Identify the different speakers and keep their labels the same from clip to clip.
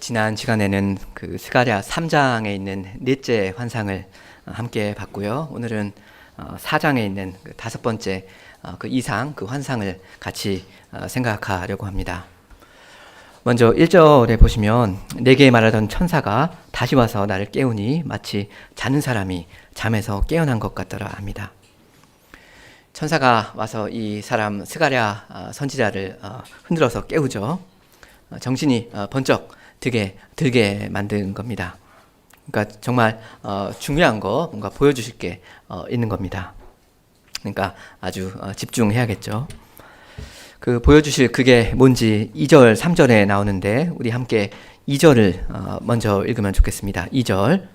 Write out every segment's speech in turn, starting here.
Speaker 1: 지난 시간에는 그 스가랴 3장에 있는 넷째 환상을 함께 봤고요. 오늘은 4장에 있는 그 다섯 번째 그 이상 그 환상을 같이 생각하려고 합니다. 먼저 1절에 보시면 내게 말하던 천사가 다시 와서 나를 깨우니 마치 자는 사람이 잠에서 깨어난 것 같더라 합니다. 천사가 와서 이 사람 스가랴 선지자를 흔들어서 깨우죠. 정신이 번쩍 들게 만든 겁니다. 그러니까 정말 중요한 거 뭔가 보여주실 게 있는 겁니다. 그러니까 아주 집중해야겠죠. 그 보여주실 그게 뭔지 2절, 3절에 나오는데 우리 함께 2절을 먼저 읽으면 좋겠습니다. 2절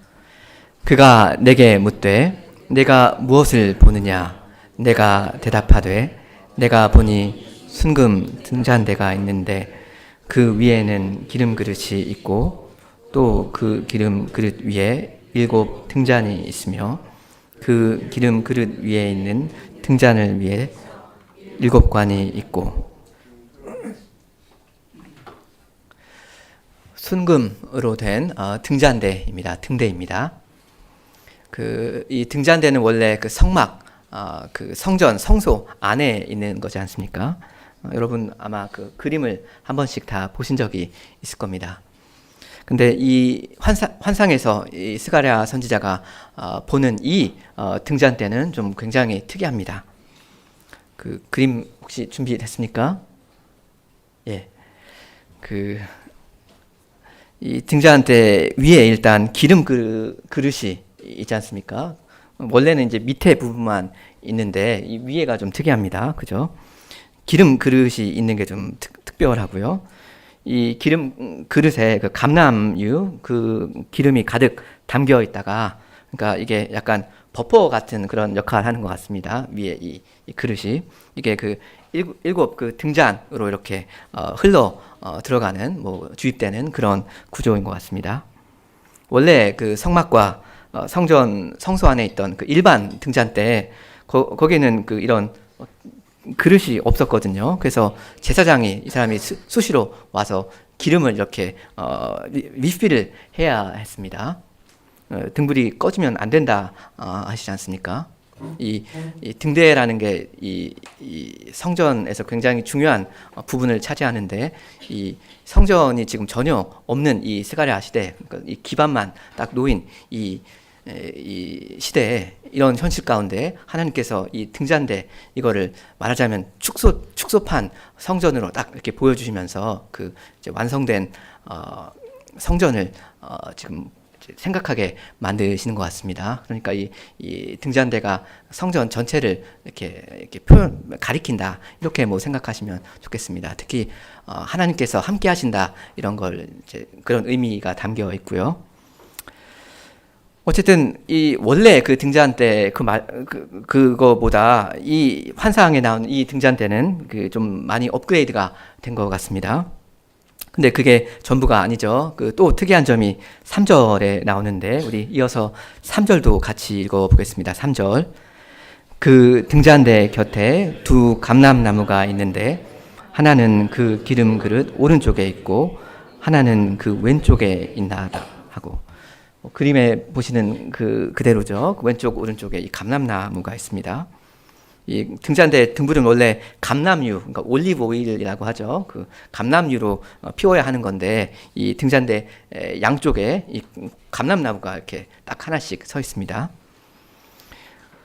Speaker 1: 그가 내게 묻되 내가 무엇을 보느냐? 내가 대답하되 내가 보니 순금 등잔대가 있는데 그 위에는 기름 그릇이 있고 또 그 기름 그릇 위에 7 등잔이 있으며 그 기름 그릇 위에 있는 등잔을 위에 7 관이 있고 순금으로 된 등잔대입니다. 등대입니다. 이 등잔대는 원래 그 성막, 그 성전, 성소 안에 있는 거지 않습니까? 여러분 아마 그 그림을 한 번씩 다 보신 적이 있을 겁니다. 근데 이 환상에서 이 스가랴 선지자가 보는 이 등잔대는 좀 굉장히 특이합니다. 그 그림 혹시 준비됐습니까? 예. 이 등잔대 위에 일단 기름 그릇이 있지 않습니까? 원래는 이제 밑에 부분만 있는데 이 위에가 좀 특이합니다. 그죠? 기름 그릇이 있는 게 좀 특별하고요. 이 기름 그릇에 그 감람유 그 기름이 가득 담겨 있다가 그러니까 이게 약간 버퍼 같은 그런 역할을 하는 것 같습니다. 위에 이 그릇이 이게 그 7 그 등잔으로 이렇게 흘러 들어가는 주입되는 그런 구조인 것 같습니다. 원래 그 성막과 성소 안에 있던 그 일반 등잔대 거기는 그 이런 그릇이 없었거든요. 그래서 제사장이 이 사람이 수시로 와서 기름을 이렇게 리필을 해야 했습니다. 등불이 꺼지면 안 된다 하시지 않습니까? 이 등대라는 게 이 성전에서 굉장히 중요한 부분을 차지하는데 이 성전이 지금 전혀 없는 이 스가랴 시대, 그러니까 이 기반만 딱 놓인 이 시대에 이런 현실 가운데 하나님께서 이 등잔대 이거를 말하자면 축소판 성전으로 딱 이렇게 보여주시면서 그 이제 완성된 성전을 지금 생각하게 만드시는 것 같습니다. 그러니까 이 등잔대가 성전 전체를 이렇게 가리킨다 이렇게 생각하시면 좋겠습니다. 특히 하나님께서 함께 하신다 이런 걸 이제 그런 의미가 담겨 있고요. 어쨌든 이 원래 그 등잔대 그거보다 이 환상에 나온 이 등잔대는 그 좀 많이 업그레이드가 된 것 같습니다. 근데 그게 전부가 아니죠. 그 또 특이한 점이 3절에 나오는데 우리 이어서 3절도 같이 읽어보겠습니다. 3절 그 등잔대 곁에 2 감람나무가 있는데 하나는 그 기름 그릇 오른쪽에 있고 하나는 그 왼쪽에 있나이다 하고 그림에 보시는 그대로죠. 그 왼쪽 오른쪽에 이 감람나무가 있습니다. 이 등잔대 등불은 원래 감람유, 그러니까 올리브 오일이라고 하죠. 그 감람유로 피워야 하는 건데 이 등잔대 양쪽에 이 감람나무가 이렇게 딱 하나씩 서 있습니다.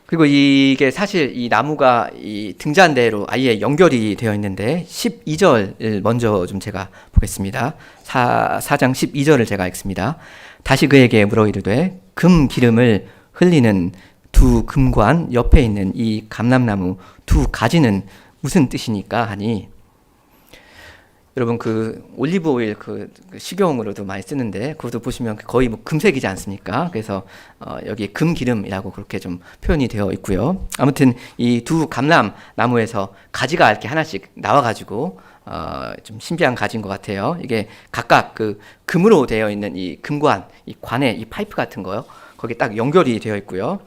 Speaker 1: 그리고 이게 사실 이 나무가 이 등잔대로 아예 연결이 되어 있는데 12절을 먼저 좀 제가 보겠습니다. 4장 12절을 제가 읽습니다. 다시 그에게 물어 이르되 금 기름을 흘리는 2 금관 옆에 있는 이 감람나무 2 가지는 무슨 뜻이니까 하니 여러분 그 올리브 오일 그 식용으로도 많이 쓰는데 그것도 보시면 거의 금색이지 않습니까? 그래서 여기 금기름이라고 그렇게 좀 표현이 되어 있고요. 아무튼 이 2 감람나무에서 가지가 이렇게 하나씩 나와가지고 좀 신비한 가지인 것 같아요. 이게 각각 그 금으로 되어 있는 이 금관, 이 관에 이 파이프 같은 거요. 거기 딱 연결이 되어 있고요.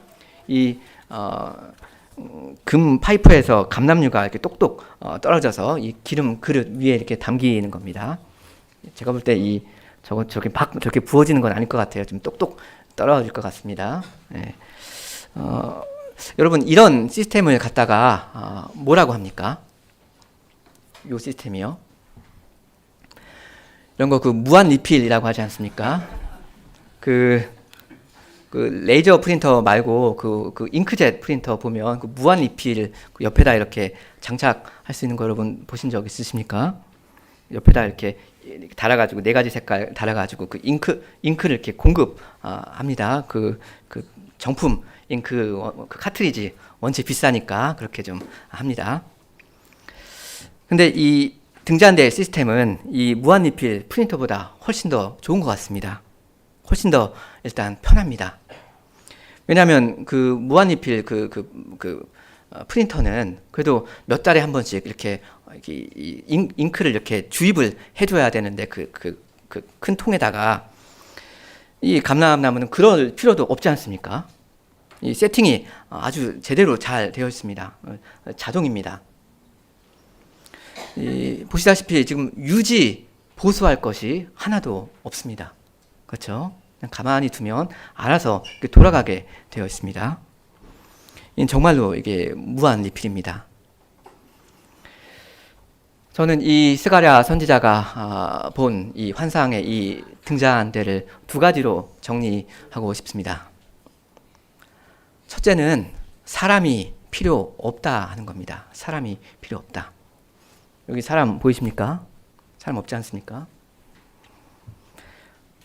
Speaker 1: 이 금 파이프에서 감람유가 이렇게 똑똑 떨어져서 이 기름 그릇 위에 이렇게 담기는 겁니다. 제가 볼 때 이 저렇게 부어지는 건 아닐 것 같아요. 좀 똑똑 떨어질 것 같습니다. 예. 여러분, 이런 시스템을 갖다가 뭐라고 합니까? 이 시스템이요. 이런 거 무한 리필이라고 하지 않습니까? 그 레이저 프린터 말고 그 잉크젯 프린터 보면 무한 리필 옆에다 이렇게 장착할 수 있는 거 여러분 보신 적 있으십니까? 옆에다 이렇게 달아가지고 4가지 색깔 달아가지고 그 잉크를 이렇게 공급합니다. 그 정품 잉크 그 카트리지 원체 비싸니까 그렇게 좀 합니다. 근데 이 등잔대 시스템은 이 무한 리필 프린터보다 훨씬 더 좋은 것 같습니다. 훨씬 더 일단 편합니다. 왜냐하면 그 무한 리필 프린터는 그래도 몇 달에 한 번씩 이렇게 잉크를 이렇게 주입을 해줘야 되는데 큰 통에다가 이 감람나무는 그럴 필요도 없지 않습니까? 이 세팅이 아주 제대로 잘 되어 있습니다. 자동입니다. 보시다시피 지금 유지 보수할 것이 하나도 없습니다. 그렇죠? 그냥 가만히 두면 알아서 돌아가게 되어 있습니다. 정말로 이게 무한 리필입니다. 저는 이 스가랴 선지자가 본 이 환상의 이 등잔대를 2가지로 정리하고 싶습니다. 첫째는 사람이 필요 없다 하는 겁니다. 사람이 필요 없다. 여기 사람 보이십니까? 사람 없지 않습니까?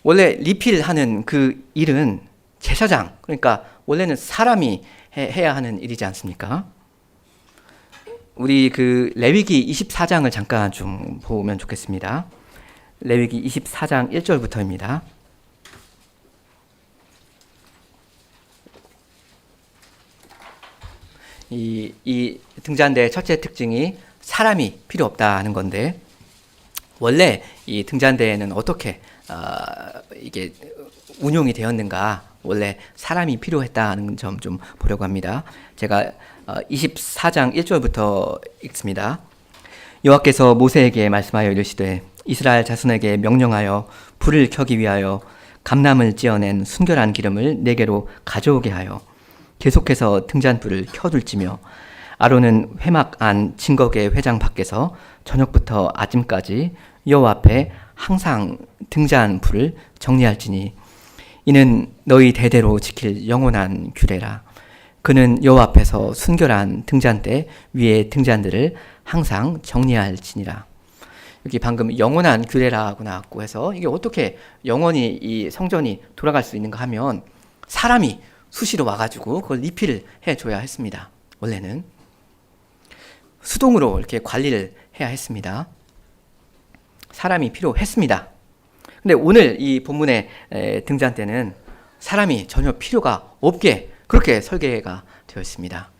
Speaker 1: 원래 리필하는 그 일은 제사장, 그러니까 원래는 사람이 해야 하는 일이지 않습니까? 우리 레위기 24장을 잠깐 좀 보면 좋겠습니다. 레위기 24장 1절부터입니다. 이 등잔대의 첫째 특징이 사람이 필요 없다는 건데, 원래 이 등잔대에는 어떻게 이게 운용이 되었는가, 원래 사람이 필요했다는 점 좀 보려고 합니다. 제가 24장 1절부터 읽습니다. 여호와께서 모세에게 말씀하여 이르시되 이스라엘 자손에게 명령하여 불을 켜기 위하여 감람을 찧어낸 순결한 기름을 내게로 가져오게 하여 계속해서 등잔불을 켜둘지며 아론은 회막 안 진거계 회장 밖에서 저녁부터 아침까지 여호와 앞에 항상 등잔불을 정리할지니 이는 너희 대대로 지킬 영원한 규례라. 그는 여호와 앞에서 순결한 등잔대 위에 등잔들을 항상 정리할지니라. 여기 방금 영원한 규례라고 나왔고 해서 이게 어떻게 영원히 이 성전이 돌아갈 수 있는가 하면 사람이 수시로 와가지고 그걸 리필을 해줘야 했습니다. 원래는 수동으로 이렇게 관리를 해야 했습니다. 사람이 필요했습니다. 근데 오늘 이 본문의 등잔대는 사람이 필요가 없게 그렇게 설계가 되어 있습니다.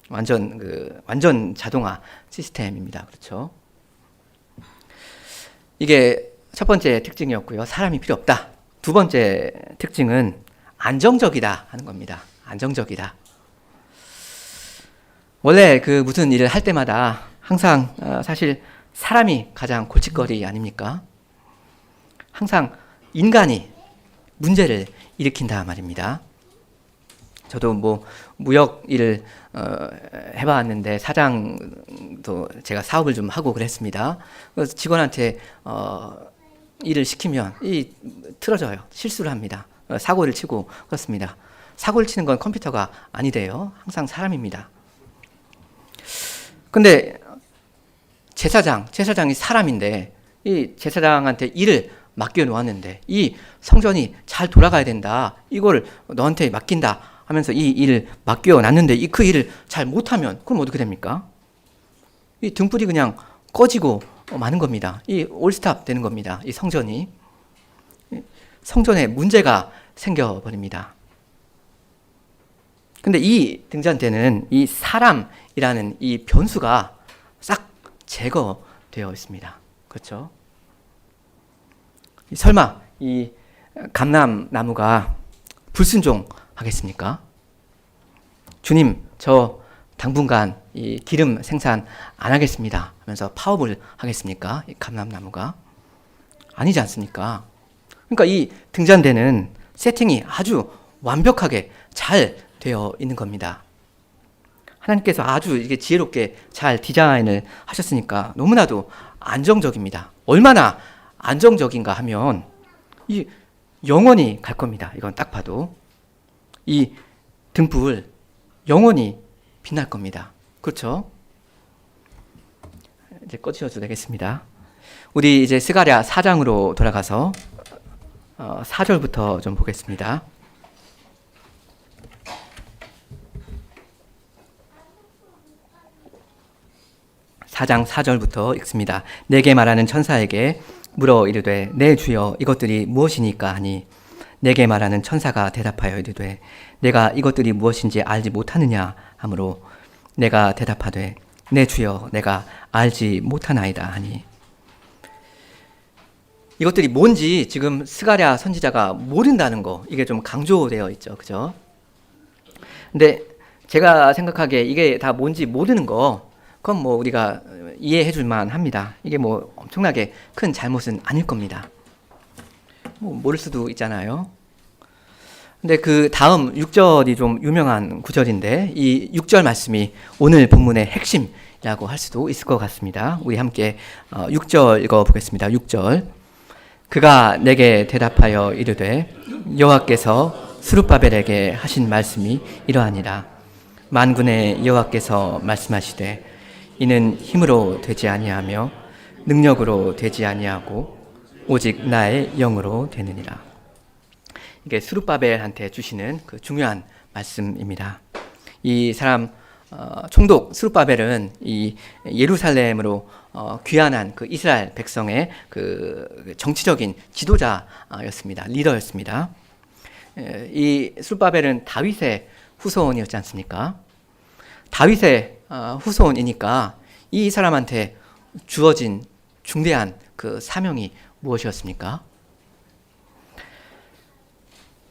Speaker 1: 완전 자동화 시스템입니다. 그렇죠? 이게 첫 번째 특징이었고요. 사람이 필요 없다. 두 번째 특징은 안정적이다 하는 겁니다. 안정적이다. 원래 무슨 일을 할 때마다 항상 사실 사람이 가장 골칫거리 아닙니까? 항상 인간이 문제를 일으킨다 말입니다. 저도 무역 일을 해봤는데 사장도 제가 사업을 좀 하고 그랬습니다. 그래서 직원한테 일을 시키면 틀어져요. 실수를 합니다. 사고를 치고 그렇습니다. 사고를 치는 건 컴퓨터가 아니래요. 항상 사람입니다. 근데 제사장이 사람인데 이 제사장한테 일을 맡겨 놓았는데 이 성전이 잘 돌아가야 된다. 이걸 너한테 맡긴다 하면서 이 일을 맡겨 놨는데 그 일을 잘 못하면 그럼 어떻게 됩니까? 이 등불이 그냥 꺼지고 마는 겁니다. 이 올스탑 되는 겁니다. 이 성전이. 성전에 문제가 생겨버립니다. 근데 이 등잔대는 이 사람이라는 이 변수가 싹 제거되어 있습니다. 그렇죠? 설마 이 감람나무가 불순종하겠습니까? 주님, 저 당분간 이 기름 생산 안 하겠습니다 하면서 파업을 하겠습니까? 이 감람나무가? 아니지 않습니까? 그러니까 이 등잔대는 세팅이 아주 완벽하게 잘 되어 있는 겁니다. 하나님께서 아주 이게 지혜롭게 잘 디자인을 하셨으니까 너무나도 안정적입니다. 얼마나 안정적인가 하면 이 영원히 갈 겁니다. 이건 딱 봐도 이 등불 영원히 빛날 겁니다. 그렇죠? 이제 꺼주셔도 되겠습니다. 우리 이제 스가랴 4장으로 돌아가서 4절부터 좀 보겠습니다. 4장 4절부터 읽습니다. 내게 말하는 천사에게 물어 이르되 내 주여 이것들이 무엇이니까 하니 내게 말하는 천사가 대답하여 이르되 내가 이것들이 무엇인지 알지 못하느냐 하므로 내가 대답하되 내 주여 내가 알지 못하나이다 하니. 이것들이 뭔지 지금 스가랴 선지자가 모른다는 거, 이게 좀 강조되어 있죠. 그죠? 근데 제가 생각하기에 이게 다 뭔지 모르는 거, 그건 뭐 우리가 이해해 줄만 합니다. 이게 뭐 엄청나게 큰 잘못은 아닐 겁니다. 뭐 모를 수도 있잖아요. 근데 그 다음 6절이 좀 유명한 구절인데 이 6절 말씀이 오늘 본문의 핵심이라고 할 수도 있을 것 같습니다. 우리 함께 6절 읽어보겠습니다. 6절. 그가 내게 대답하여 이르되 여호와께서 스룹바벨에게 하신 말씀이 이러하니라. 만군의 여호와께서 말씀하시되 이는 힘으로 되지 아니하며 능력으로 되지 아니하고 오직 나의 영으로 되느니라. 이게 스룹바벨한테 주시는 그 중요한 말씀입니다. 이 사람 총독 스룹바벨은 이 예루살렘으로 귀환한 그 이스라엘 백성의 그 정치적인 지도자였습니다. 리더였습니다. 이 스룹바벨은 다윗의 후손이었지 않습니까? 다윗의 후손이니까 이 사람한테 주어진 중대한 그 사명이 무엇이었습니까?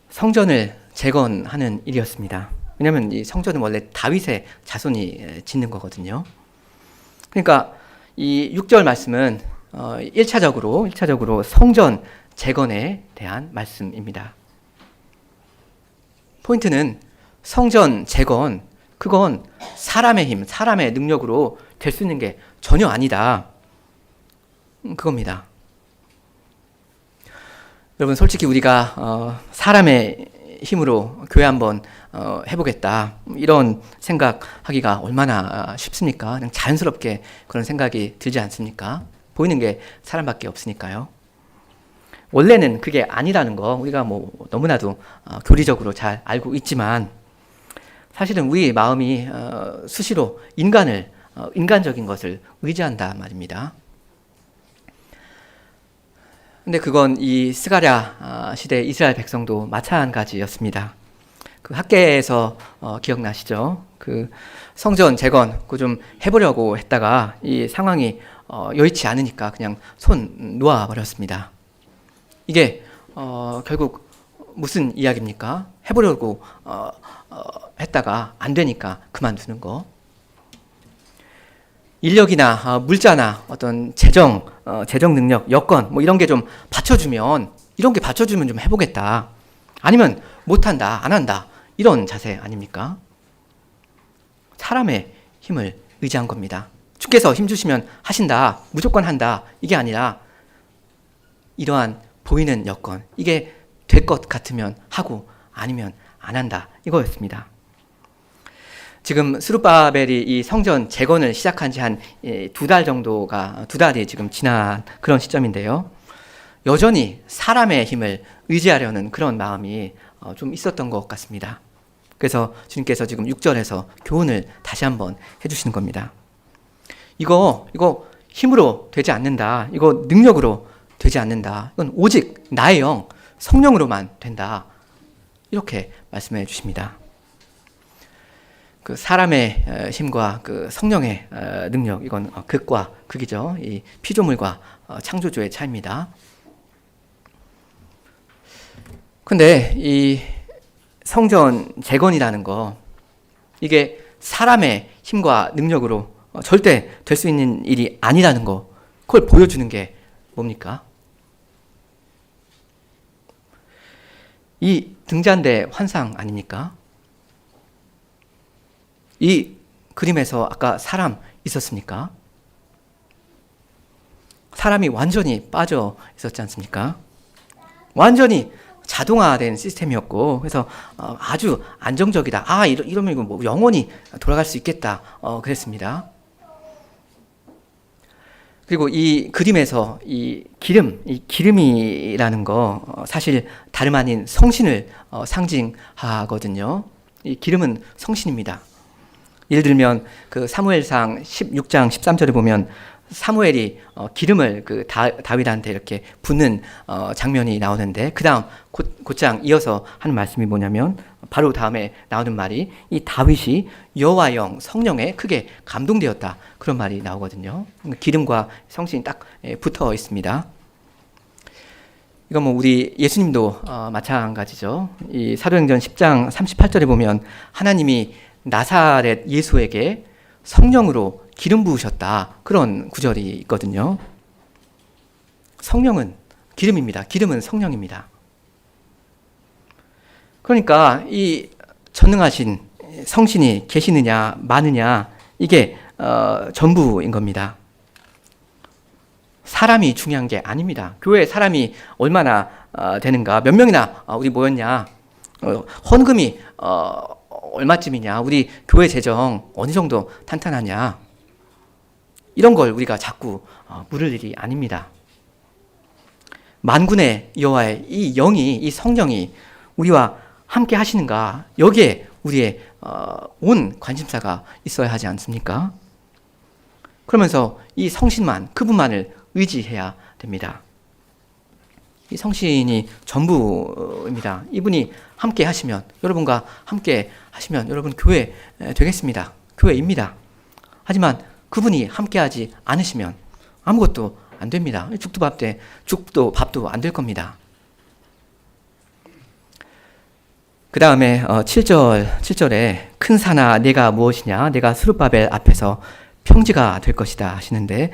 Speaker 1: 성전을 재건하는 일이었습니다. 왜냐하면 이 성전은 원래 다윗의 자손이 짓는 거거든요. 그러니까 이 6절 말씀은 1차적으로 성전 재건에 대한 말씀입니다. 포인트는 성전 재건, 그건 사람의 힘, 사람의 능력으로 될 수 있는 게 전혀 아니다. 그겁니다. 여러분 솔직히 우리가 사람의 힘으로 교회 한번 해보겠다 이런 생각하기가 얼마나 쉽습니까? 그냥 자연스럽게 그런 생각이 들지 않습니까? 보이는 게 사람밖에 없으니까요. 원래는 그게 아니라는 거 우리가 뭐 너무나도 교리적으로 잘 알고 있지만 사실은 우리 마음이 수시로 인간적인 것을 의지한단 말입니다. 근데 그건 이 스가랴 시대 이스라엘 백성도 마찬가지였습니다. 그 학계에서 기억나시죠? 그 성전 재건 그거 좀 해보려고 했다가 이 상황이 여의치 않으니까 그냥 손 놓아버렸습니다. 이게 결국 무슨 이야기입니까? 해보려고 했다가 안 되니까 그만두는 거. 인력이나 물자나 어떤 재정 능력, 여건 뭐 이런 게 좀 받쳐주면 좀 해보겠다. 아니면 못한다, 안 한다. 이런 자세 아닙니까? 사람의 힘을 의지한 겁니다. 주께서 힘 주시면 하신다, 무조건 한다. 이게 아니라 이러한 보이는 여건, 이게 될 것 같으면 하고 아니면 안 한다. 이거였습니다. 지금 스룹바벨이 이 성전 재건을 시작한 지 한 2달이 지금 지난 그런 시점인데요. 여전히 사람의 힘을 의지하려는 그런 마음이 좀 있었던 것 같습니다. 그래서 주님께서 지금 6절에서 교훈을 다시 한번 해주시는 겁니다. 이거 힘으로 되지 않는다. 이거 능력으로 되지 않는다. 이건 오직 나의 영, 성령으로만 된다. 이렇게 말씀해 주십니다. 그 사람의 힘과 그 성령의 능력, 이건 극과 극이죠. 이 피조물과 창조주의 차이입니다. 근데 이 성전 재건이라는 거, 이게 사람의 힘과 능력으로 절대 될 수 있는 일이 아니라는 거, 그걸 보여주는 게 뭡니까? 이 등잔대 환상 아닙니까? 이 그림에서 아까 사람 있었습니까? 사람이 완전히 빠져 있었지 않습니까? 완전히 자동화된 시스템이었고, 그래서 아주 안정적이다. 이러면 이거 뭐 영원히 돌아갈 수 있겠다. 그랬습니다. 그리고 이 그림에서 이 기름이라는 거 사실 다름 아닌 성신을 상징하거든요. 이 기름은 성신입니다. 예를 들면 그 사무엘상 16장 13절에 보면 사무엘이 기름을 그 다윗한테 이렇게 붓는 장면이 나오는데, 그 다음 곧장 이어서 하는 말씀이 뭐냐면, 바로 다음에 나오는 말이 이 다윗이 여호와 영 성령에 크게 감동되었다, 그런 말이 나오거든요. 기름과 성신이 딱 붙어 있습니다. 이건 뭐 우리 예수님도 마찬가지죠. 이 사도행전 10장 38절에 보면 하나님이 나사렛 예수에게 성령으로 기름 부으셨다, 그런 구절이 있거든요. 성령은 기름입니다. 기름은 성령입니다. 그러니까 이 전능하신 성신이 계시느냐 마느냐, 이게 전부인 겁니다. 사람이 중요한 게 아닙니다. 교회에 사람이 얼마나 되는가, 몇 명이나 우리 모였냐, 헌금이 얼마쯤이냐, 우리 교회 재정 어느 정도 탄탄하냐, 이런 걸 우리가 자꾸 물을 일이 아닙니다. 만군의 여호와의 이 영이, 이 성령이 우리와 함께 하시는가, 여기에 우리의 온 관심사가 있어야 하지 않습니까? 그러면서 이 성신만, 그분만을 의지해야 됩니다. 이 성신이 전부입니다. 이분이 함께 하시면, 여러분과 함께 하시면 여러분 교회 되겠습니다. 교회입니다. 하지만 그분이 함께하지 않으시면 아무것도 안 됩니다. 죽도 밥도 안 될 겁니다. 그 다음에 7절에 큰 산아 내가 무엇이냐, 내가 스룹바벨 앞에서 평지가 될 것이다 하시는데,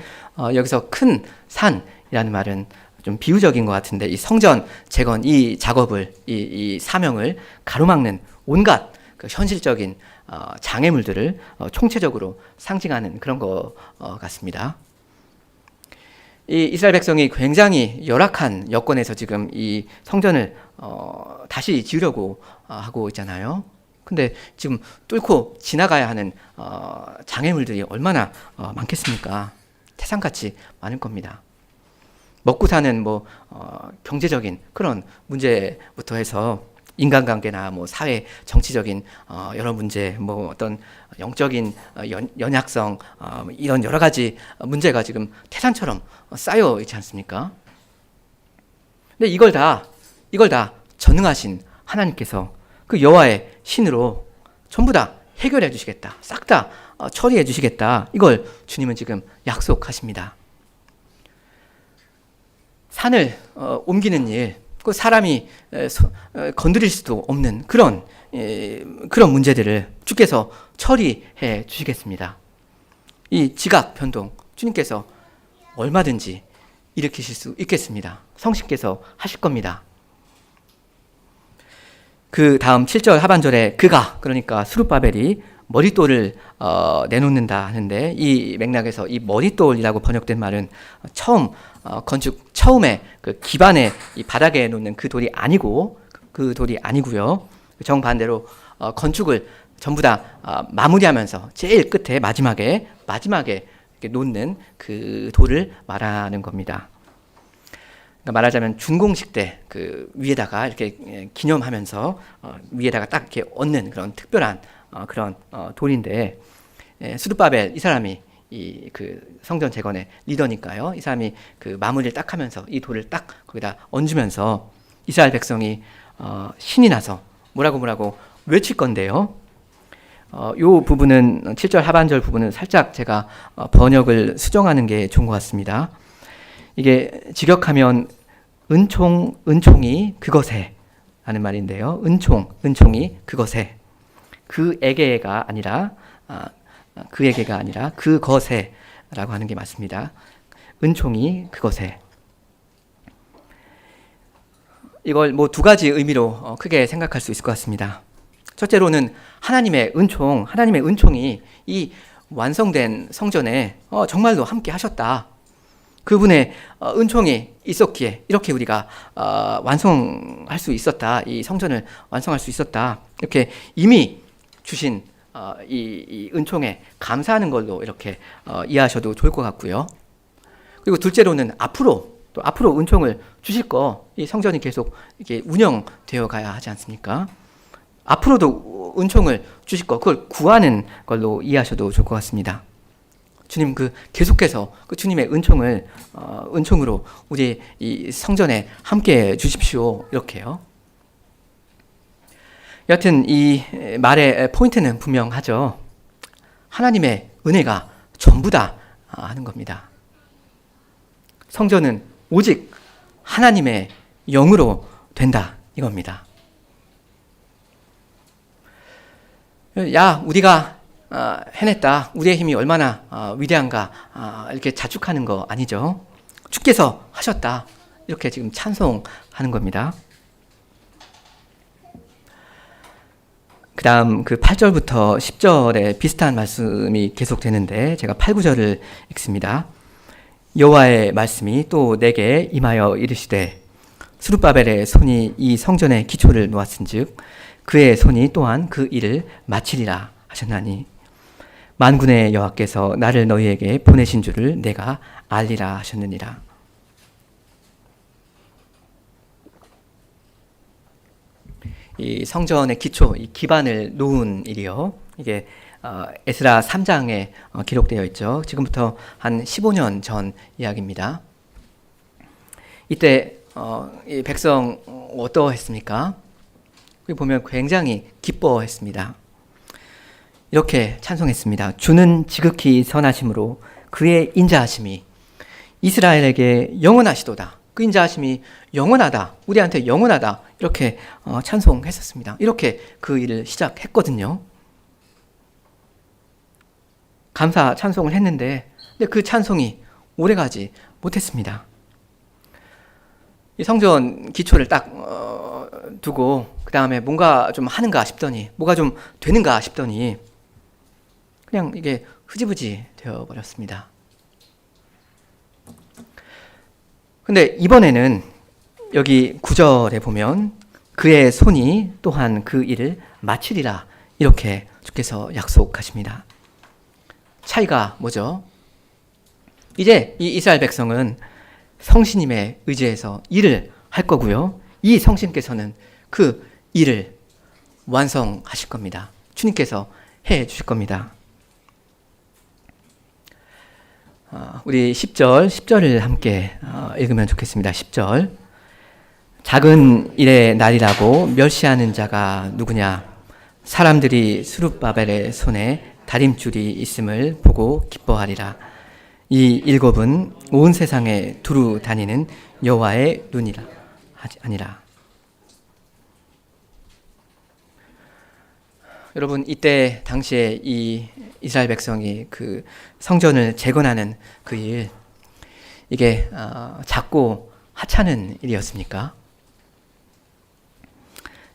Speaker 1: 여기서 큰 산이라는 말은 좀 비유적인 것 같은데, 이 성전 재건 이 작업을, 이 사명을 가로막는 온갖 그 현실적인 장애물들을 총체적으로 상징하는 그런 것 같습니다. 이 이스라엘 백성이 굉장히 열악한 여건에서 지금 이 성전을 다시 지으려고 하고 있잖아요. 근데 지금 뚫고 지나가야 하는 장애물들이 얼마나 많겠습니까? 태산같이 많을 겁니다. 먹고 사는 뭐 경제적인 그런 문제부터 해서 인간관계나 뭐 사회 정치적인 여러 문제, 뭐 어떤 영적인 연약성, 이런 여러 가지 문제가 지금 태산처럼 쌓여 있지 않습니까? 근데 이걸 다 전능하신 하나님께서 그 여호와의 신으로 전부 다 해결해 주시겠다, 싹 다 처리해 주시겠다, 이걸 주님은 지금 약속하십니다. 산을 옮기는 일, 그 사람이 건드릴 수도 없는 그런 문제들을 주께서 처리해 주시겠습니다. 이 지각 변동 주님께서 얼마든지 일으키실 수 있겠습니다. 성신께서 하실 겁니다. 그 다음 7절 하반절에 그러니까 스룹바벨이 머릿돌을 내놓는다 하는데, 이 맥락에서 이 머릿돌이라고 번역된 말은 처음 건축 처음에 그 기반에 이 바닥에 놓는 그 돌이 아니고요. 정반대로 건축을 전부 다 마무리하면서 제일 끝에 마지막에 이렇게 놓는 그 돌을 말하는 겁니다. 그러니까 말하자면 준공식 때 그 위에다가 이렇게 기념하면서 위에다가 딱 이렇게 얹는 그런 특별한 그런 돌인데, 스룹바벨 이 사람이 이 그 성전 재건의 리더니까요. 이 사람이 그 마무리를 딱 하면서 이 돌을 딱 거기다 얹으면서 이스라엘 백성이 신이 나서 뭐라고 외칠 건데요. 요 부분은 7절 하반절 부분은 살짝 제가 번역을 수정하는 게 좋은 것 같습니다. 이게 직역하면 은총이 그것에 하는 말인데요. 은총이 그것에, 그에게가 아니라 그것에 라고 하는 게 맞습니다. 은총이 그것에. 이걸 뭐 두 가지 의미로 크게 생각할 수 있을 것 같습니다. 첫째로는 하나님의 은총이 이 완성된 성전에 정말로 함께 하셨다. 그분의 은총이 있었기에 이렇게 우리가 완성할 수 있었다. 이 성전을 완성할 수 있었다. 이렇게 이미 주신 이 은총에 감사하는 걸로 이렇게 이해하셔도 좋을 것 같고요. 그리고 둘째로는 앞으로 은총을 주실 이 성전이 계속 이렇게 운영되어 가야 하지 않습니까? 앞으로도 은총을 주실 그걸 구하는 걸로 이해하셔도 좋을 것 같습니다. 주님 계속해서 주님의 은총으로 우리 이 성전에 함께 주십시오. 이렇게요. 여하튼 이 말의 포인트는 분명하죠. 하나님의 은혜가 전부다 하는 겁니다. 성전은 오직 하나님의 영으로 된다 이겁니다. 야, 우리가 해냈다. 우리의 힘이 얼마나 위대한가 이렇게 자축하는 거 아니죠. 주께서 하셨다. 이렇게 지금 찬송하는 겁니다. 그 다음 8절부터 10절에 비슷한 말씀이 계속되는데 제가 8, 9절을 읽습니다. 여호와의 말씀이 또 내게 임하여 이르시되 스룹바벨의 손이 이 성전의 기초를 놓았은즉 그의 손이 또한 그 일을 마치리라 하셨나니 만군의 여호와께서 나를 너희에게 보내신 줄을 내가 알리라 하셨느니라. 이 성전의 기초, 이 기반을 놓은 일이요. 이게 에스라 3장에 기록되어 있죠. 지금부터 한 15년 전 이야기입니다. 이때 이 백성 어떠했습니까? 여기 보면 굉장히 기뻐했습니다. 이렇게 찬송했습니다. 주는 지극히 선하심으로 그의 인자하심이 이스라엘에게 영원하시도다. 그 인자하심이 영원하다. 우리한테 영원하다. 이렇게 찬송했었습니다. 이렇게 그 일을 시작했거든요. 감사 찬송을 했는데 근데 그 찬송이 오래가지 못했습니다. 이 성전 기초를 딱 두고 그 다음에 뭔가 좀 하는가 싶더니 뭐가 좀 되는가 싶더니 그냥 이게 흐지부지 되어버렸습니다. 근데 이번에는 여기 9절에 보면 그의 손이 또한 그 일을 마치리라 이렇게 주께서 약속하십니다. 차이가 뭐죠? 이제 이 이스라엘 백성은 성신님의 의지에서 일을 할 거고요. 이 성신께서는 그 일을 완성하실 겁니다. 주님께서 해 주실 겁니다. 우리 10절을 함께 읽으면 좋겠습니다. 10절. 작은 일의 날이라고 멸시하는 자가 누구냐? 사람들이 스룹바벨의 손에 다림줄이 있음을 보고 기뻐하리라. 이 일곱은 온 세상에 두루 다니는 여호와의 눈이라 아니라. 여러분, 이때 당시에 이 이스라엘 백성이 그 성전을 재건하는 그 일, 이게 작고 하찮은 일이었습니까?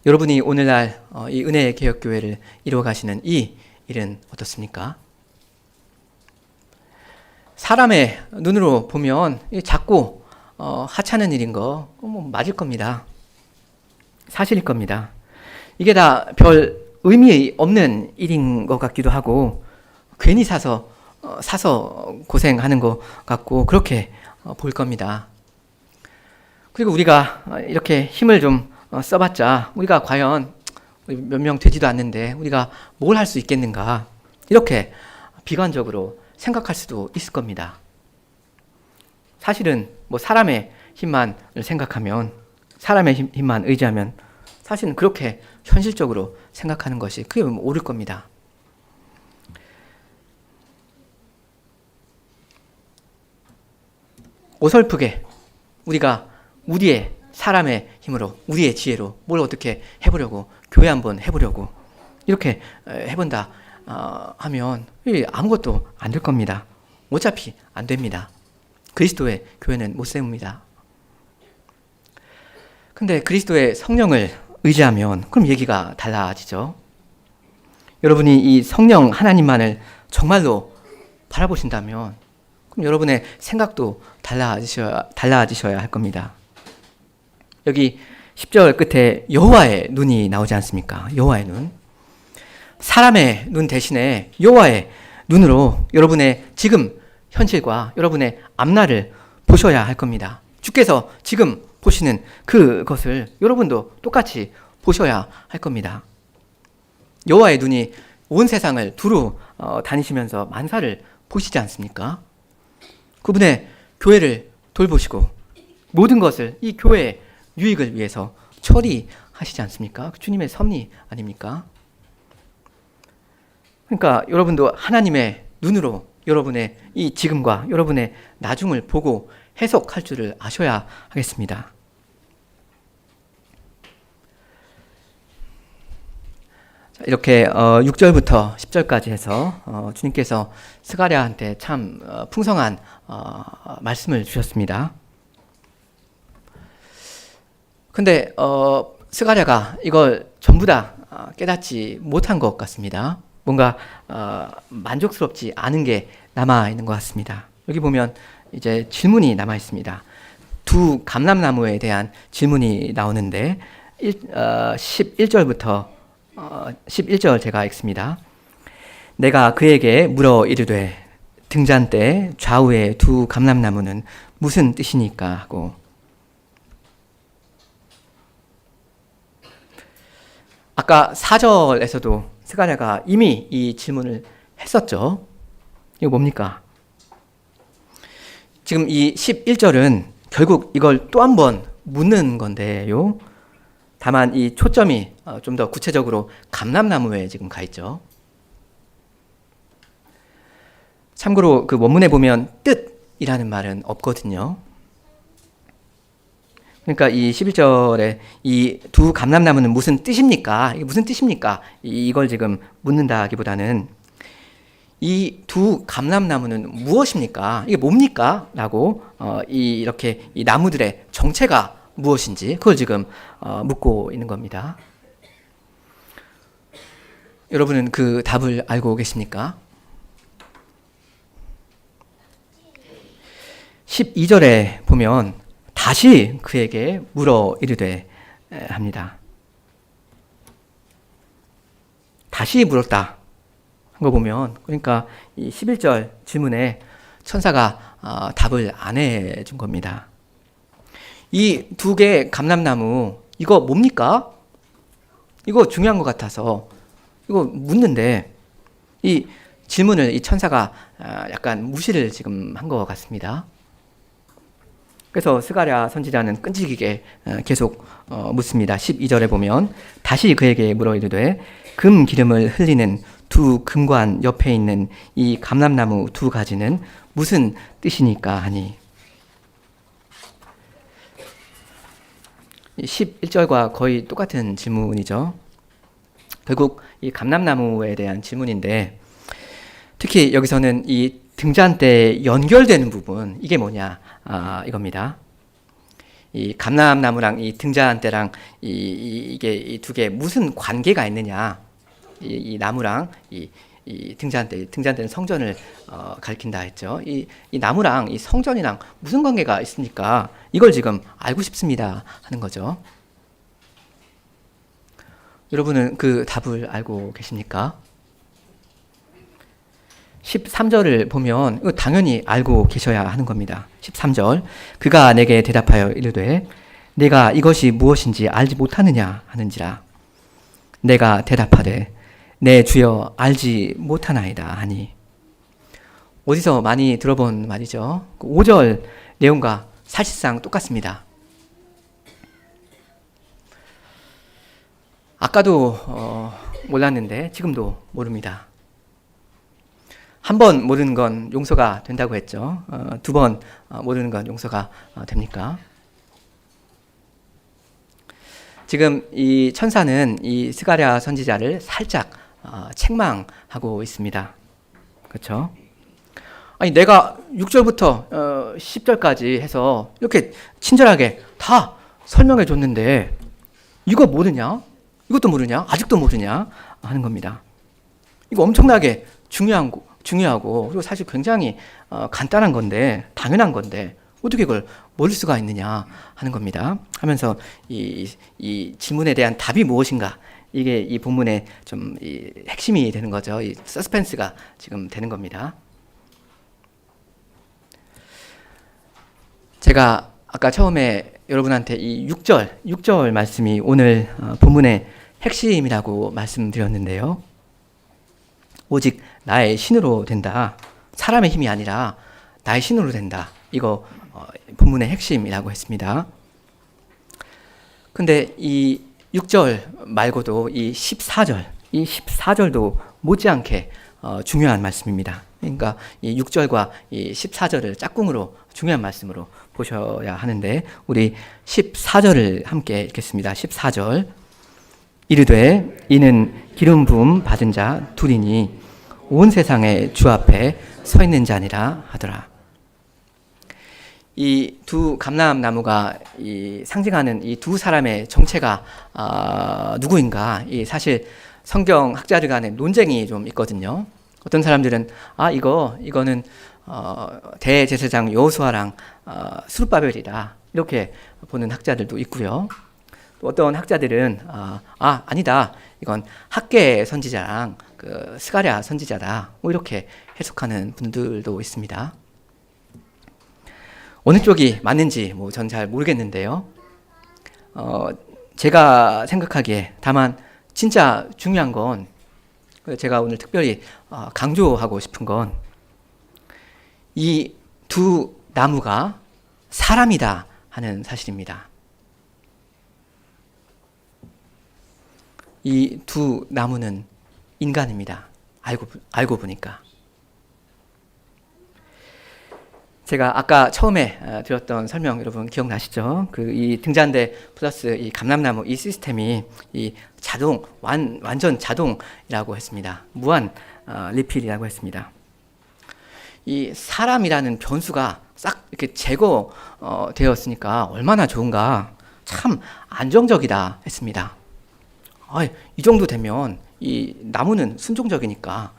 Speaker 1: 여러분이 오늘날 이 은혜의 개혁교회를 이루어가시는 이 일은 어떻습니까? 사람의 눈으로 보면 작고 하찮은 일인 거 맞을 겁니다. 사실일 겁니다. 이게 다 별 의미 없는 일인 것 같기도 하고 괜히 사서 고생하는 것 같고 그렇게 보일 겁니다. 그리고 우리가 이렇게 힘을 좀 써봤자 우리가 과연 몇 명 되지도 않는데 우리가 뭘 할 수 있겠는가 이렇게 비관적으로 생각할 수도 있을 겁니다. 사실은 뭐 사람의 힘만 생각하면 사람의 힘만 의지하면 사실은 그렇게 현실적으로 생각하는 것이 그게 옳을 겁니다. 어설프게 우리가 우리의 사람의 힘으로 우리의 지혜로 뭘 어떻게 해보려고 교회 한번 해보려고 이렇게 해본다 하면 아무것도 안 될 겁니다. 어차피 안 됩니다. 그리스도의 교회는 못 세웁니다. 근데 그리스도의 성령을 의지하면 그럼 얘기가 달라지죠. 여러분이 이 성령 하나님만을 정말로 바라보신다면 그럼 여러분의 생각도 달라지셔야 할 겁니다. 여기 10절 끝에 여호와의 눈이 나오지 않습니까? 여호와의 눈. 사람의 눈 대신에 여호와의 눈으로 여러분의 지금 현실과 여러분의 앞날을 보셔야 할 겁니다. 주께서 지금 보시는 그것을 여러분도 똑같이 보셔야 할 겁니다. 여호와의 눈이 온 세상을 두루 다니시면서 만사를 보시지 않습니까? 그분의 교회를 돌보시고 모든 것을 이 교회의 유익을 위해서 처리하시지 않습니까? 주님의 섭리 아닙니까? 그러니까 여러분도 하나님의 눈으로 여러분의 이 지금과 여러분의 나중을 보고 해석할 줄을 아셔야 하겠습니다. 이렇게 6절부터 10절까지 해서 주님께서 스가랴한테 참 풍성한 말씀을 주셨습니다. 근데 스가랴가 이걸 전부 다 깨닫지 못한 것 같습니다. 뭔가 만족스럽지 않은 게 남아 있는 것 같습니다. 여기 보면 이제 질문이 남아 있습니다. 두 감람나무에 대한 질문이 나오는데 11절부터 11절 제가 읽습니다. 내가 그에게 물어 이르되 등잔 때 좌우의 두 감람나무는 무슨 뜻이니까 하고, 아까 4절에서도 스가랴가 이미 이 질문을 했었죠. 이거 뭡니까? 지금 이 11절은 결국 이걸 또 한 번 묻는 건데요. 다만 이 초점이 좀 더 구체적으로 감람나무에 지금 가 있죠. 참고로 그 원문에 보면 뜻이라는 말은 없거든요. 그러니까 이 11절에 이 두 감람나무는 무슨 뜻입니까? 이게 무슨 뜻입니까? 이걸 지금 묻는다기보다는 이 두 감람나무는 무엇입니까? 이게 뭡니까? 라고 이렇게 이 나무들의 정체가 무엇인지 그걸 지금 묻고 있는 겁니다. 여러분은 그 답을 알고 계십니까? 12절에 보면 다시 그에게 물어 이르되 합니다. 다시 물었다 한 거 보면, 그러니까 이 11절 질문에 천사가 답을 안 해준 겁니다. 이 두 개의 감람나무 이거 뭡니까? 이거 중요한 것 같아서 이거 묻는데 이 질문을 이 천사가 약간 무시를 지금 한 것 같습니다. 그래서 스가랴 선지자는 끈질기게 계속 묻습니다. 12절에 보면 다시 그에게 물어 이르되 금 기름을 흘리는 두 금관 옆에 있는 이 감람나무 두 가지는 무슨 뜻이니까 하니. 11절과 거의 똑같은 질문이죠. 결국 이 감람나무에 대한 질문인데, 특히 여기서는 이 등잔대에 연결되는 부분, 이게 뭐냐 이겁니다. 이 감람나무랑 이 등잔대랑 이게 이 두 개 무슨 관계가 있느냐. 이 나무랑 이 등잔대는 성전을 가리킨다 했죠. 이 나무랑 이 성전이랑 무슨 관계가 있습니까? 이걸 지금 알고 싶습니다 하는 거죠. 여러분은 그 답을 알고 계십니까? 13절을 보면 당연히 알고 계셔야 하는 겁니다. 13절 그가 내게 대답하여 이르되 내가 이것이 무엇인지 알지 못하느냐 하는지라. 내가 대답하되 내 주여 알지 못하나이다 하니. 어디서 많이 들어본 말이죠. 5절 내용과 사실상 똑같습니다. 아까도 몰랐는데 지금도 모릅니다. 한 번 모르는 건 용서가 된다고 했죠. 두 번 모르는 건 용서가 됩니까? 지금 이 천사는 이 스가랴 선지자를 살짝 책망하고 있습니다. 그렇죠? 아니 내가 6절부터 10절까지 해서 이렇게 친절하게 다 설명해 줬는데 이거 모르냐? 이것도 모르냐? 아직도 모르냐? 하는 겁니다. 이거 엄청나게 중요하고 그리고 사실 굉장히 간단한 건데 당연한 건데 어떻게 이걸 모를 수가 있느냐 하는 겁니다. 하면서 이 질문에 대한 답이 무엇인가, 이게 이 본문의 좀 이 핵심이 되는 거죠. 이 서스펜스가 지금 되는 겁니다. 제가 아까 처음에 여러분한테 이 6절 말씀이 오늘 본문의 핵심이라고 말씀드렸는데요. 오직 나의 신으로 된다. 사람의 힘이 아니라 나의 신으로 된다. 이거 본문의 핵심이라고 했습니다. 근데 이 6절 말고도 이 14절도 못지않게 중요한 말씀입니다. 그러니까 이 6절과 이 14절을 짝꿍으로 중요한 말씀으로 보셔야 하는데, 우리 14절을 함께 읽겠습니다. 14절. 이르되 이는 기름 부음 받은 자 둘이니 온 세상의 주 앞에 서 있는 자니라 하더라. 이 두 감람나무가 상징하는 이 두 사람의 정체가 누구인가? 사실 성경 학자들 간에 논쟁이 좀 있거든요. 어떤 사람들은 이거는 대제사장 여호수아랑 스룹바벨이다, 이렇게 보는 학자들도 있고요. 또 어떤 학자들은 아니다, 이건 학계 선지자랑 스가랴 선지자다, 뭐 이렇게 해석하는 분들도 있습니다. 어느 쪽이 맞는지 전 잘 모르겠는데요. 제가 생각하기에 다만 진짜 중요한 건, 제가 오늘 특별히 강조하고 싶은 건 이 두 나무가 사람이다 하는 사실입니다. 이 두 나무는 인간입니다. 알고 보니까. 제가 아까 처음에 드렸던 설명 여러분 기억나시죠? 이 등잔대 플러스 이 감람나무 이 시스템이 이 자동 완전 자동이라고 했습니다. 무한 리필이라고 했습니다. 이 사람이라는 변수가 싹 이렇게 제거되었으니까 얼마나 좋은가, 참 안정적이다 했습니다. 이 정도 되면 이 나무는 순종적이니까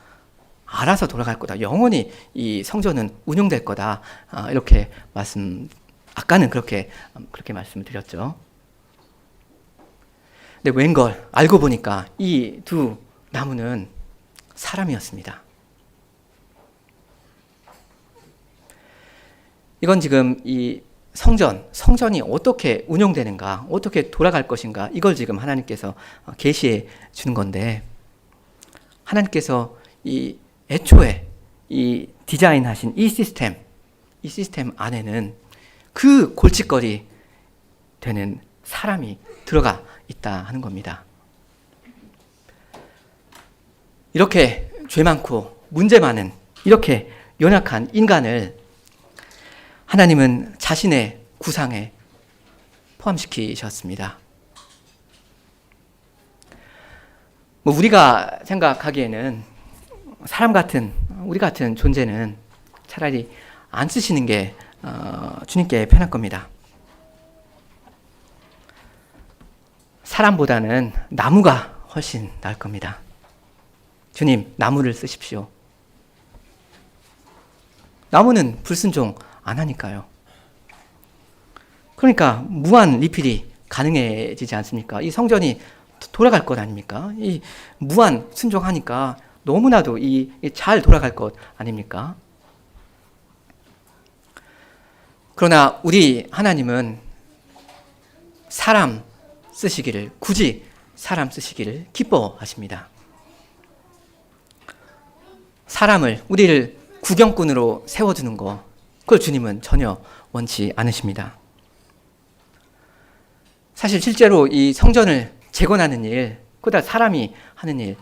Speaker 1: 알아서 돌아갈 거다, 영원히 이 성전은 운영될 거다, 이렇게 아까는 그렇게 말씀드렸죠. 근데 웬걸 알고 보니까 이 두 나무는 사람이었습니다. 이건 지금 이 성전이 어떻게 운영되는가, 어떻게 돌아갈 것인가, 이걸 지금 하나님께서 계시해 주는 건데, 하나님께서 이 애초에 이 디자인하신 이 시스템 안에는 그 골칫거리 되는 사람이 들어가 있다 하는 겁니다. 이렇게 죄 많고 문제 많은 이렇게 연약한 인간을 하나님은 자신의 구상에 포함시키셨습니다. 우리가 생각하기에는 우리 같은 존재는 차라리 안 쓰시는 게 주님께 편할 겁니다. 사람보다는 나무가 훨씬 나을 겁니다. 주님, 나무를 쓰십시오. 나무는 불순종 안 하니까요. 그러니까 무한 리필이 가능해지지 않습니까? 이 성전이 돌아갈 것 아닙니까? 이 무한 순종하니까 너무나도 잘 돌아갈 것 아닙니까? 그러나 우리 하나님은 굳이 사람 쓰시기를 기뻐하십니다. 우리를 구경꾼으로 세워두는 그걸 주님은 전혀 원치 않으십니다. 사실 실제로 이 성전을 재건하는 일, 그거 다 사람이 하는 일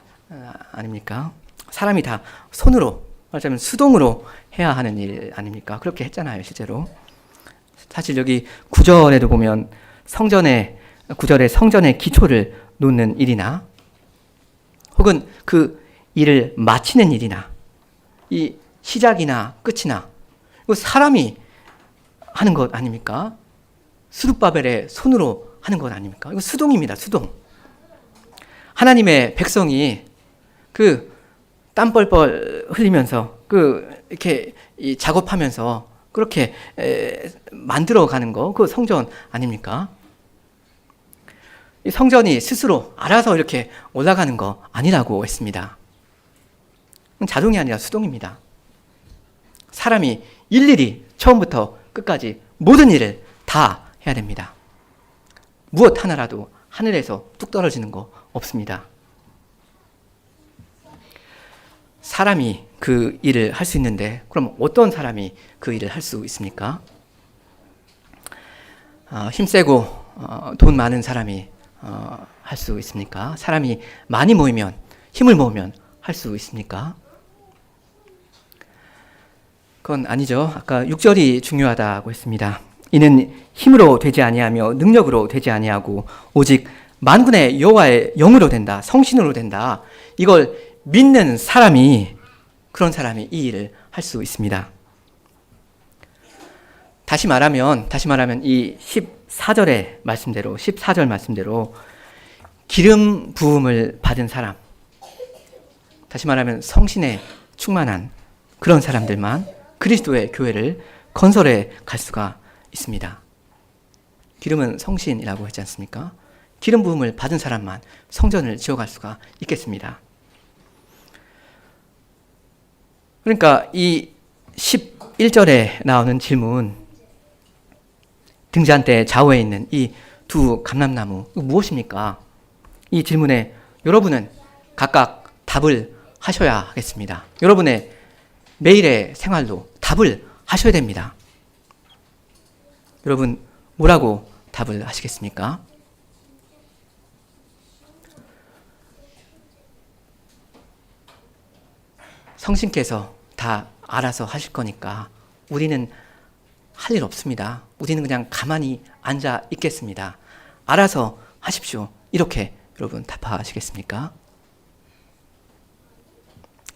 Speaker 1: 아닙니까? 사람이 다 손으로, 말하자면 수동으로 해야 하는 일 아닙니까? 그렇게 했잖아요, 실제로. 사실 여기 9절에도 보면 성전의 기초를 놓는 일이나, 혹은 그 일을 마치는 일이나, 이 시작이나 끝이나, 이거 사람이 하는 것 아닙니까? 스룹바벨의 손으로 하는 건 아닙니까? 이거 수동입니다. 수동. 하나님의 백성이 그 땀 뻘뻘 흘리면서 이렇게 작업하면서 그렇게 만들어가는 거, 그 성전 아닙니까? 이 성전이 스스로 알아서 이렇게 올라가는 거 아니라고 했습니다. 자동이 아니라 수동입니다. 사람이 일일이 처음부터 끝까지 모든 일을 다 해야 됩니다. 무엇 하나라도 하늘에서 뚝 떨어지는 거 없습니다. 사람이 그 일을 할 수 있는데 그럼 어떤 사람이 그 일을 할 수 있습니까? 힘세고 돈 많은 사람이 할 수 있습니까? 사람이 많이 모이면, 힘을 모으면 할 수 있습니까? 그건 아니죠. 아까 6절이 중요하다고 했습니다. 이는 힘으로 되지 아니하며 능력으로 되지 아니하고 오직 만군의 여호와의 영으로 된다. 성신으로 된다. 이걸 믿는 사람이, 그런 사람이 이 일을 할 수 있습니다. 다시 말하면 이 14절 말씀대로 기름 부음을 받은 사람, 다시 말하면 성신에 충만한 그런 사람들만 그리스도의 교회를 건설해 갈 수가 있습니다. 기름은 성신이라고 했지 않습니까? 기름 부음을 받은 사람만 성전을 지어갈 수가 있겠습니다. 그러니까 이 11절에 나오는 질문, 등잔대 좌우에 있는 이 두 감람나무 무엇입니까? 이 질문에 여러분은 각각 답을 하셔야 하겠습니다. 여러분의 매일의 생활로 답을 하셔야 됩니다. 여러분 뭐라고 답을 하시겠습니까? 성신께서 다 알아서 하실 거니까 우리는 할 일 없습니다. 우리는 그냥 가만히 앉아 있겠습니다. 알아서 하십시오. 이렇게 여러분 답하시겠습니까?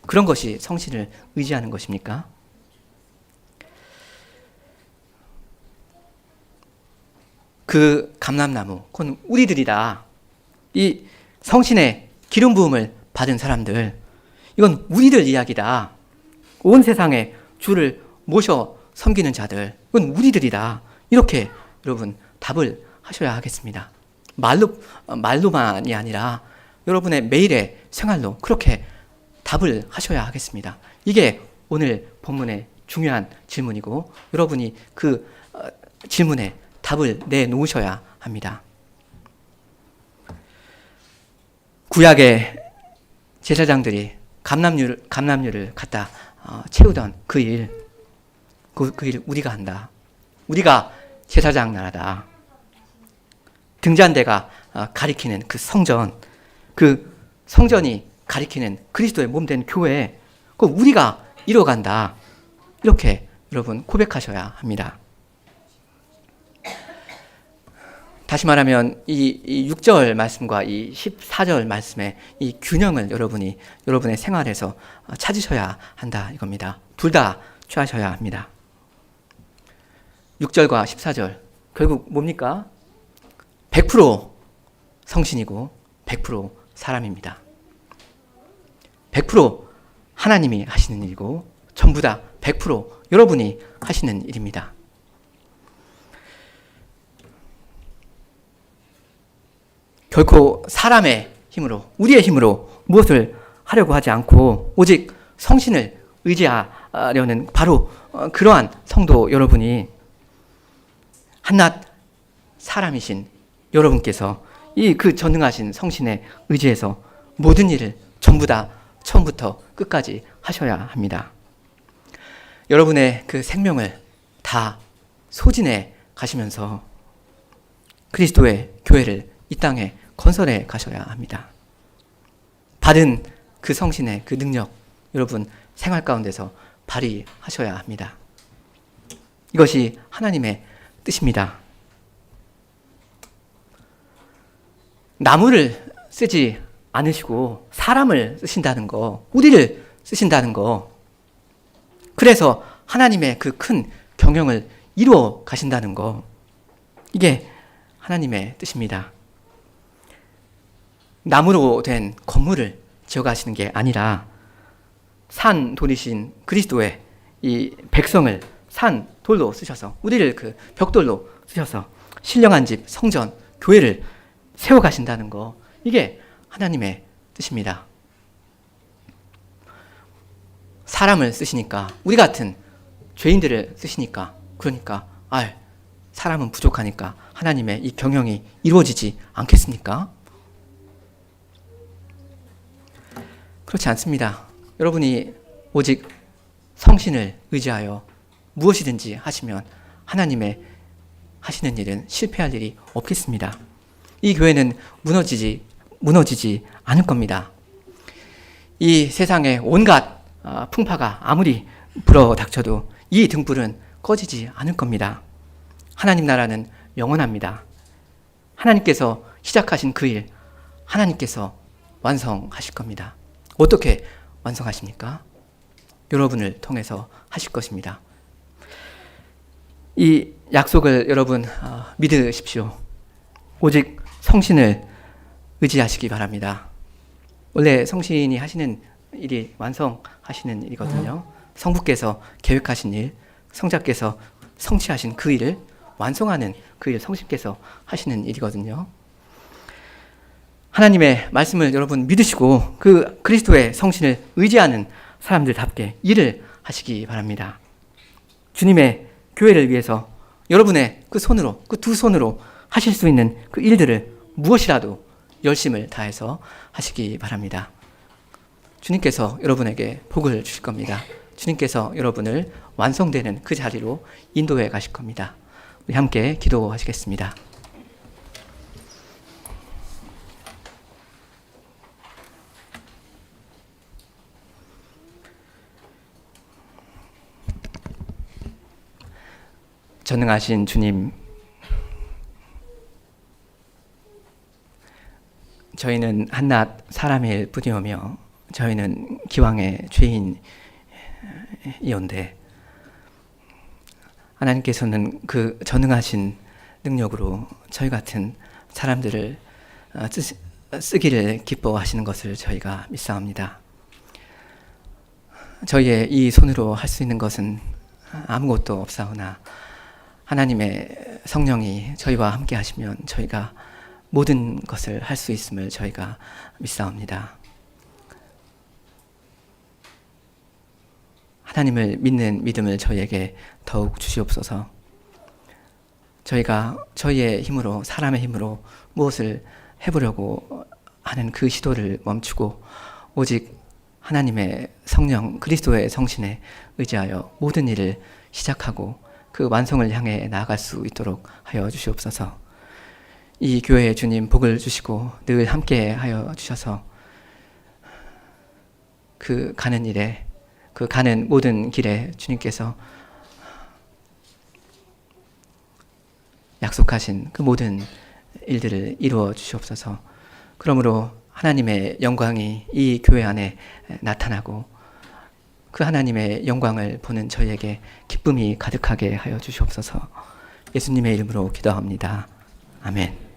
Speaker 1: 그런 것이 성신을 의지하는 것입니까? 그 감람나무, 그건 우리들이다. 이 성신의 기름 부음을 받은 사람들, 이건 우리들 이야기다. 온 세상에 주를 모셔 섬기는 자들, 그건 우리들이다. 이렇게 여러분 답을 하셔야 하겠습니다. 말로만이 아니라 여러분의 매일의 생활로 그렇게 답을 하셔야 하겠습니다. 이게 오늘 본문의 중요한 질문이고 여러분이 그 질문에 답을 내놓으셔야 합니다. 구약의 제사장들이 감람류를 갖다 채우던 그 일 우리가 한다. 우리가 제사장 나라다. 등잔대가 가리키는 그 성전이 가리키는 그리스도의 몸된 교회, 그 우리가 이뤄간다. 이렇게 여러분 고백하셔야 합니다. 다시 말하면 이 6절 말씀과 이 14절 말씀의 이 균형을 여러분의 생활에서 찾으셔야 한다 이겁니다. 둘 다 취하셔야 합니다. 6절과 14절 결국 뭡니까? 100% 성신이고 100% 사람입니다. 100% 하나님이 하시는 일이고 전부 다 100% 여러분이 하시는 일입니다. 결코 사람의 힘으로, 우리의 힘으로 무엇을 하려고 하지 않고 오직 성신을 의지하려는 바로 그러한 성도 여러분이 한낱 사람이신 여러분께서 이 그 전능하신 성신에 의지해서 모든 일을 전부 다 처음부터 끝까지 하셔야 합니다. 여러분의 그 생명을 다 소진해 가시면서 그리스도의 교회를 이 땅에 건설해 가셔야 합니다. 받은 그 성신의 그 능력 여러분 생활 가운데서 발휘하셔야 합니다. 이것이 하나님의 뜻입니다. 나무를 쓰지 않으시고 사람을 쓰신다는 거, 우리를 쓰신다는 거, 그래서 하나님의 그 큰 경영을 이루어 가신다는 거, 이게 하나님의 뜻입니다. 나무로 된 건물을 지어가시는 게 아니라 산 돌이신 그리스도의 이 백성을 산 돌로 쓰셔서, 우리를 그 벽돌로 쓰셔서 신령한 집, 성전, 교회를 세워가신다는 거, 이게 하나님의 뜻입니다. 사람을 쓰시니까, 우리 같은 죄인들을 쓰시니까, 그러니까 사람은 부족하니까 하나님의 이 경영이 이루어지지 않겠습니까? 그렇지 않습니다. 여러분이 오직 성신을 의지하여 무엇이든지 하시면 하나님의 하시는 일은 실패할 일이 없겠습니다. 이 교회는 무너지지 않을 겁니다. 이 세상에 온갖 풍파가 아무리 불어닥쳐도 이 등불은 꺼지지 않을 겁니다. 하나님 나라는 영원합니다. 하나님께서 시작하신 그 일, 하나님께서 완성하실 겁니다. 어떻게 완성하십니까? 여러분을 통해서 하실 것입니다. 이 약속을 여러분 믿으십시오. 오직 성신을 의지하시기 바랍니다. 원래 성신이 하시는 일이 완성하시는 일이거든요. 성부께서 계획하신 일, 성자께서 성취하신 그 일을 완성하는 그 일, 성신께서 하시는 일이거든요. 하나님의 말씀을 여러분 믿으시고 그 그리스도의 성신을 의지하는 사람들답게 일을 하시기 바랍니다. 주님의 교회를 위해서 여러분의 그 손으로, 그 두 손으로 하실 수 있는 그 일들을 무엇이라도 열심을 다해서 하시기 바랍니다. 주님께서 여러분에게 복을 주실 겁니다. 주님께서 여러분을 완성되는 그 자리로 인도해 가실 겁니다. 우리 함께 기도하시겠습니다. 전능하신 주님, 저희는 한낱 사람일 뿐이오며 저희는 기왕의 죄인이온데 하나님께서는 그 전능하신 능력으로 저희 같은 사람들을 쓰기를 기뻐하시는 것을 저희가 믿사옵니다. 저희의 이 손으로 할 수 있는 것은 아무것도 없사오나 하나님의 성령이 저희와 함께 하시면 저희가 모든 것을 할 수 있음을 저희가 믿사옵니다. 하나님을 믿는 믿음을 저희에게 더욱 주시옵소서. 저희가 저희의 힘으로, 사람의 힘으로 무엇을 해보려고 하는 그 시도를 멈추고 오직 하나님의 성령, 그리스도의 성신에 의지하여 모든 일을 시작하고 그 완성을 향해 나아갈 수 있도록 하여 주시옵소서. 이 교회에 주님 복을 주시고 늘 함께 하여 주셔서 그 가는 일에, 그 가는 모든 길에 주님께서 약속하신 그 모든 일들을 이루어 주시옵소서. 그러므로 하나님의 영광이 이 교회 안에 나타나고 그 하나님의 영광을 보는 저희에게 기쁨이 가득하게 하여 주시옵소서. 예수님의 이름으로 기도합니다. 아멘.